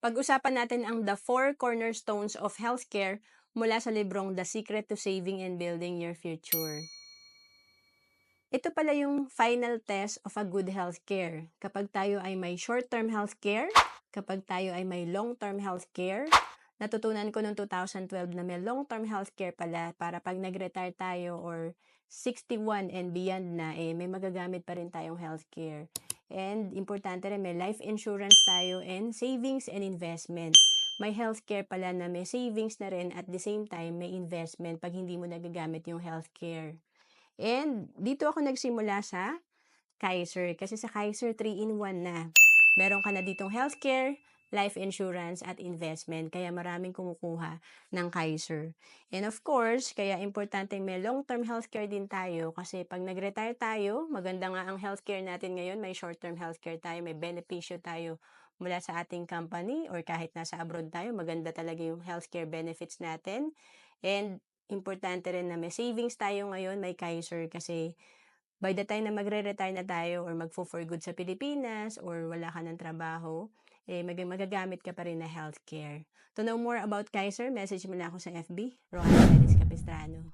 Pag-usapan natin ang The Four Cornerstones of Healthcare mula sa librong The Secret to Saving and Building Your Future. Ito pala yung final test of a good healthcare. Kapag tayo ay may short-term healthcare, kapag tayo ay may long-term healthcare, natutunan ko noong 2012 na may long-term healthcare pala para pag nag-retire tayo or 61 and beyond na, may magagamit pa rin tayong healthcare. And importante rin, may life insurance tayo and savings and investment. May healthcare pala na may savings na rin at the same time may investment pag hindi mo nagagamit yung healthcare. And dito ako nagsimula sa Kaiser kasi sa Kaiser 3-in-1 na. Meron ka na ditong healthcare, life insurance at investment kaya maraming kumukuha ng Kaiser. And of course, kaya importante may long-term healthcare din tayo kasi pag nag-retire tayo, maganda nga ang healthcare natin ngayon, may short-term healthcare tayo, may benepisyo tayo mula sa ating company or kahit nasa abroad tayo, maganda talaga yung healthcare benefits natin. And importante rin na may savings tayo ngayon, may Kaiser kasi by the time na magre-retire na tayo or magfo-for good sa Pilipinas or wala ka ng trabaho, magagamit ka pa rin na healthcare. To know more about Kaiser, message mo na ako sa FB, Rohan Dennis Capistrano.